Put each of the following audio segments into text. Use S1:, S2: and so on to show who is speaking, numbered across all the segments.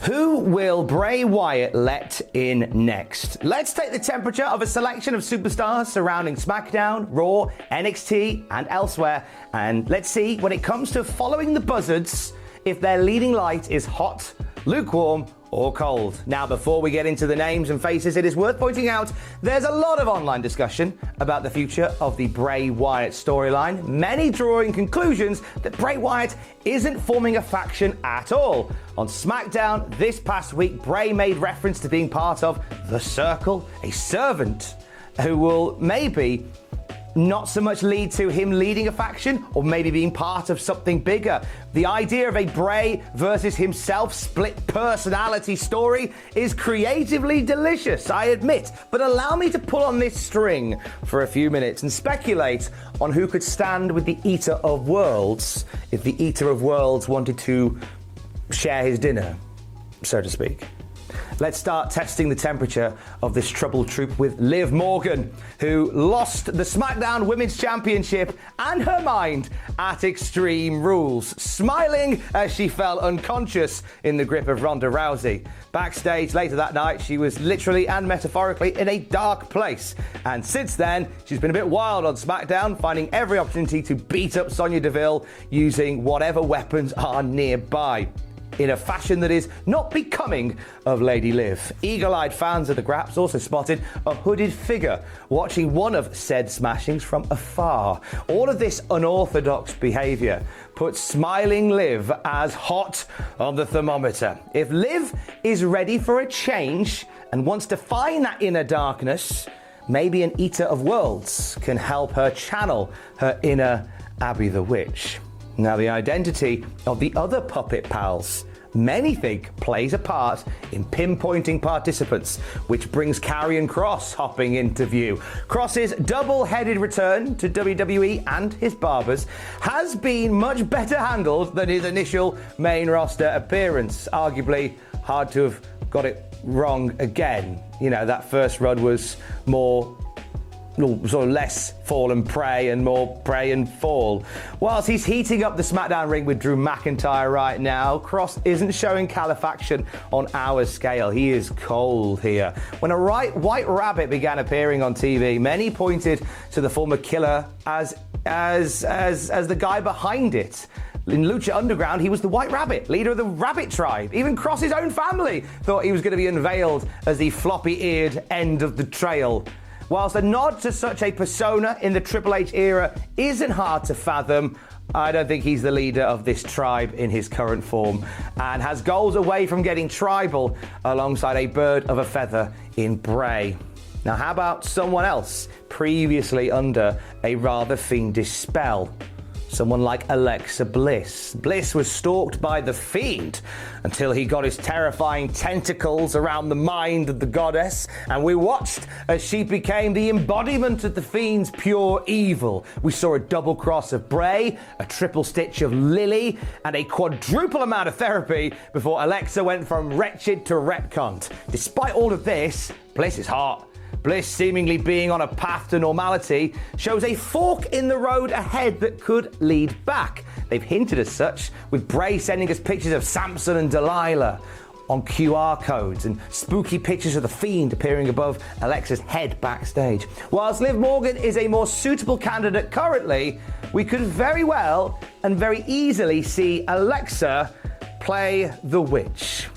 S1: Who will Bray Wyatt let in next? Let's take the temperature of a selection of superstars surrounding SmackDown, Raw, NXT, and elsewhere, and let's see, when it comes to following the buzzards, if their leading light is hot, lukewarm, or cold. Now, before we get into the names and faces, it is worth pointing out there's a lot of online discussion about the future of the Bray Wyatt storyline, many drawing conclusions that Bray Wyatt isn't forming a faction at all. On SmackDown this past week, Bray made reference to being part of The Circle, a servant who will maybe not so much lead to him leading a faction or maybe being part of something bigger. The idea of a Bray versus himself split personality story is creatively delicious, I admit, but allow me to pull on this string for a few minutes and speculate on who could stand with the Eater of Worlds if the Eater of Worlds wanted to share his dinner, so to speak. Let's start testing the temperature of this troubled troop with Liv Morgan, who lost the SmackDown Women's Championship and her mind at Extreme Rules, smiling as she fell unconscious in the grip of Ronda Rousey. Backstage later that night, she was literally and metaphorically in a dark place. And since then, she's been a bit wild on SmackDown, finding every opportunity to beat up Sonya Deville using whatever weapons are nearby, in a fashion that is not becoming of Lady Liv. Eagle-eyed fans of the Graps also spotted a hooded figure watching one of said smashings from afar. All of this unorthodox behaviour puts smiling Liv as hot on the thermometer. If Liv is ready for a change and wants to find that inner darkness, maybe an Eater of Worlds can help her channel her inner Abby the Witch. Now, the identity of the other puppet pals, many think, plays a part in pinpointing participants, which brings Karrion Kross hopping into view. Kross's double-headed return to WWE and his barbers has been much better handled than his initial main roster appearance. Arguably, hard to have got it wrong again. You know, that first run was more sort of less fall and pray and more pray and fall. Whilst he's heating up the SmackDown ring with Drew McIntyre right now, Kross isn't showing calefaction on our scale. He is cold here. When a white rabbit began appearing on TV, many pointed to the former killer as the guy behind it. In Lucha Underground, he was the White Rabbit, leader of the Rabbit Tribe. Even Kross's own family thought he was going to be unveiled as the floppy-eared end of the trail. Whilst a nod to such a persona in the Triple H era isn't hard to fathom, I don't think he's the leader of this tribe in his current form, and has goals away from getting tribal alongside a bird of a feather in Bray. Now, how about someone else previously under a rather fiendish spell? Someone like Alexa Bliss. Bliss was stalked by the Fiend until he got his terrifying tentacles around the mind of the goddess, and we watched as she became the embodiment of the Fiend's pure evil. We saw a double cross of Bray, a triple stitch of Lily, and a quadruple amount of therapy before Alexa went from wretched to retconned. Despite all of this, Bliss is hot. Bliss seemingly being on a path to normality shows a fork in the road ahead that could lead back. They've hinted as such, with Bray sending us pictures of Samson and Delilah on QR codes and spooky pictures of the Fiend appearing above Alexa's head backstage. Whilst Liv Morgan is a more suitable candidate currently, we could very well and very easily see Alexa play the witch.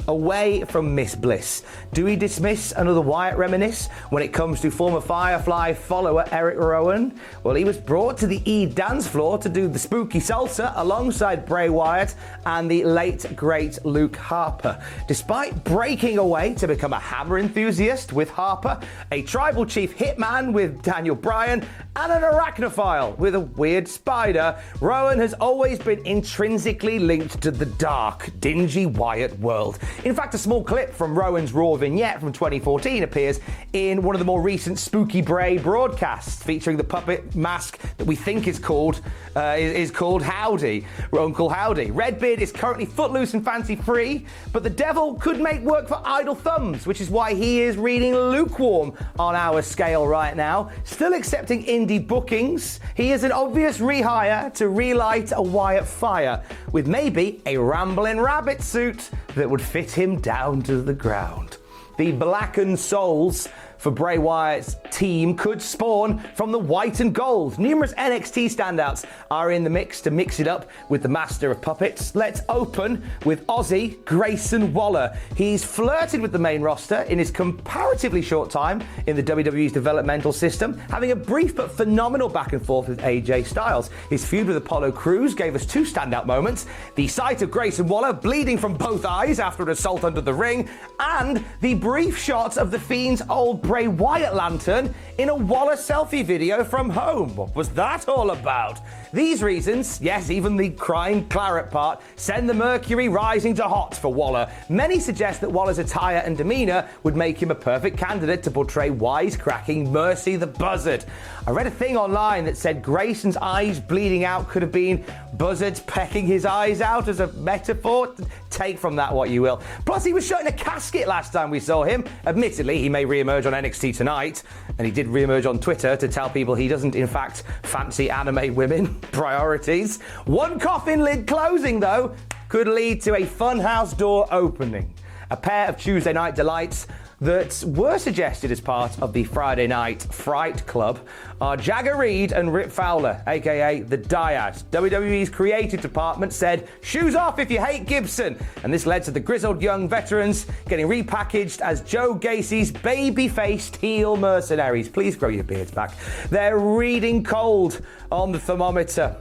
S1: Away from Miss Bliss, do we dismiss another Wyatt reminisce when it comes to former Firefly follower Eric Rowan? Well, he was brought to the E dance floor to do the spooky salsa alongside Bray Wyatt and the late great Luke Harper. Despite breaking away to become a hammer enthusiast with Harper, a tribal chief hitman with Daniel Bryan, and an arachnophile with a weird spider, Rowan has always been intrinsically linked to the dark, dingy Wyatt world. In fact, a small clip from Rowan's Raw vignette from 2014 appears in one of the more recent Spooky Bray broadcasts, featuring the puppet mask that we think is called Howdy, Uncle Howdy. Redbeard is currently footloose and fancy-free, but the devil could make work for idle thumbs, which is why he is reading lukewarm on our scale right now, still accepting indie bookings, he is an obvious rehire to relight a Wyatt fire, with maybe a rambling rabbit suit that would fit him down to the ground. The blackened souls for Bray Wyatt's team could spawn from the white and gold. Numerous NXT standouts are in the mix to mix it up with the master of puppets. Let's open with Aussie Grayson Waller. He's flirted with the main roster in his comparatively short time in the WWE's developmental system, having a brief but phenomenal back and forth with AJ Styles. His feud with Apollo Crews gave us two standout moments: the sight of Grayson Waller bleeding from both eyes after an assault under the ring, and the brief shots of the Fiend's old Bray Wyatt lantern in a Waller selfie video from home. What was that all about? These reasons, yes, even the crying claret part, send the mercury rising to hot for Waller. Many suggest that Waller's attire and demeanor would make him a perfect candidate to portray wisecracking Mercy the Buzzard. I read a thing online that said Grayson's eyes bleeding out could have been buzzards pecking his eyes out as a metaphor. Take from that what you will. Plus, he was shot in a casket last time we saw him. Admittedly, he may re-emerge on NXT tonight, and he did re-emerge on Twitter to tell people he doesn't in fact fancy anime women. Priorities. One coffin lid closing, though, could lead to a funhouse door opening. A pair of Tuesday Night Delights that were suggested as part of the Friday Night Fright Club are Jagger Reed and Rip Fowler, aka the Dyads. WWE's creative department said, "Shoes off if you hate Gibson," and this led to the grizzled young veterans getting repackaged as Joe Gacy's baby-faced heel mercenaries. Please grow your beards back. They're reading cold on the thermometer.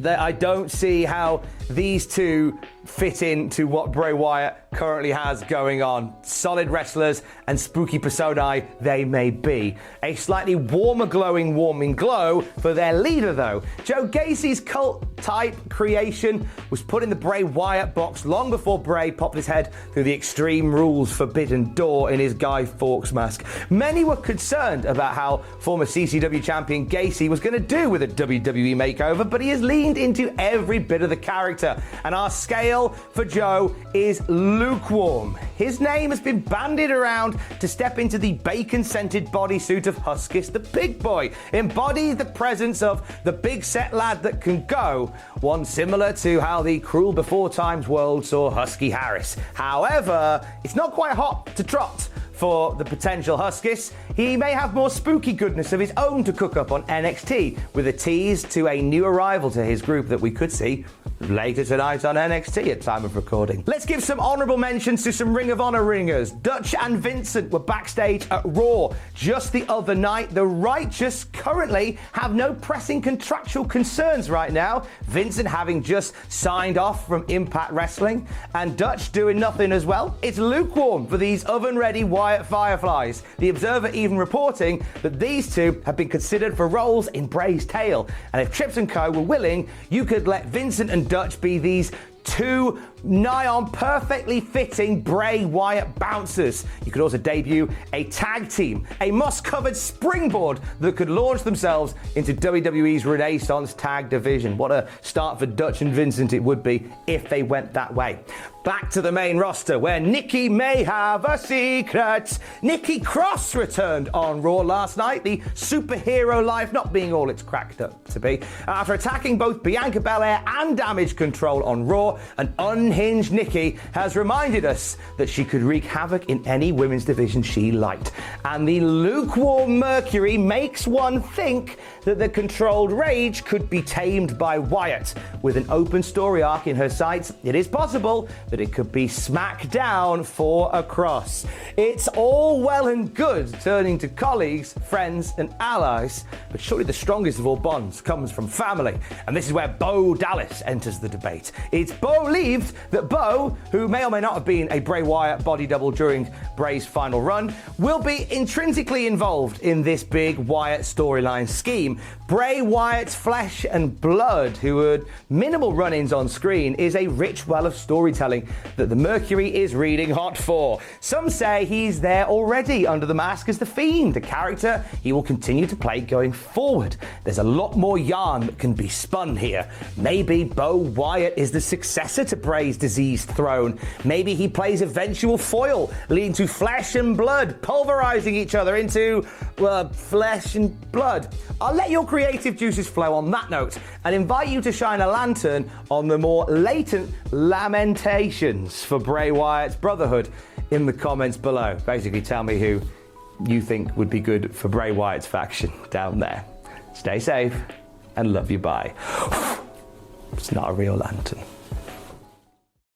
S1: I don't see how these two fit into what Bray Wyatt currently has going on. Solid wrestlers and spooky personae they may be. A slightly warmer glowing warming glow for their leader, though. Joe Gacy's cult-type creation was put in the Bray Wyatt box long before Bray popped his head through the Extreme Rules forbidden door in his Guy Fawkes mask. Many were concerned about how former CCW champion Gacy was going to do with a WWE makeover, but he has leaned into every bit of the character, and our scale for Joe is lukewarm. His name has been bandied around to step into the bacon-scented bodysuit of Huskis the Pig Boy, embody the presence of the big set lad that can go, one similar to how the Cruel Before Times world saw Husky Harris. However, it's not quite hot to trot for the potential Huskis. He may have more spooky goodness of his own to cook up on NXT, with a tease to a new arrival to his group that we could see later tonight on NXT at time of recording. Let's give some honourable mentions to some Ring of Honor ringers. Dutch and Vincent were backstage at Raw just the other night. The Righteous currently have no pressing contractual concerns right now, Vincent having just signed off from Impact Wrestling, and Dutch doing nothing as well. It's lukewarm for these oven-ready Wyatt Fireflies. The Observer even reporting that these two have been considered for roles in Bray's tail, and if Trips & Co were willing, you could let Vincent and Dutch be these two nigh on perfectly fitting Bray Wyatt bouncers. You could also debut a tag team, a moss-covered springboard that could launch themselves into WWE's Renaissance tag division. What a start for Dutch and Vincent it would be if they went that way. Back to the main roster, where Nikki may have a secret. Nikki Cross returned on Raw last night, the superhero life not being all it's cracked up to be. After attacking both Bianca Belair and Damage Control on Raw, an unhinged Nikki has reminded us that she could wreak havoc in any women's division she liked. And the lukewarm Mercury makes one think that the controlled rage could be tamed by Wyatt. With an open story arc in her sights, it is possible that it could be SmackDown for a Cross. It's all well and good turning to colleagues, friends, and allies, but surely the strongest of all bonds comes from family. And this is where Bo Dallas enters the debate. It's believed that Bo, who may or may not have been a Bray Wyatt body double during Bray's final run, will be intrinsically involved in this big Wyatt storyline scheme. Bray Wyatt's flesh and blood, who had minimal run-ins on screen, is a rich well of storytelling that the Mercury is reading hot for. Some say he's there already under the mask as the Fiend, a character he will continue to play going forward. There's a lot more yarn that can be spun here. Maybe Bo Wyatt is the success
S2: successor to Bray's diseased throne. Maybe he plays eventual foil, leading to flesh and blood, pulverizing each other into, flesh and blood. I'll let your creative juices flow on that note and invite you to shine a lantern on the more latent lamentations for Bray Wyatt's brotherhood in the comments below. Basically, tell me who you think would be good for Bray Wyatt's faction down there. Stay safe and love you, bye. It's not a real lantern.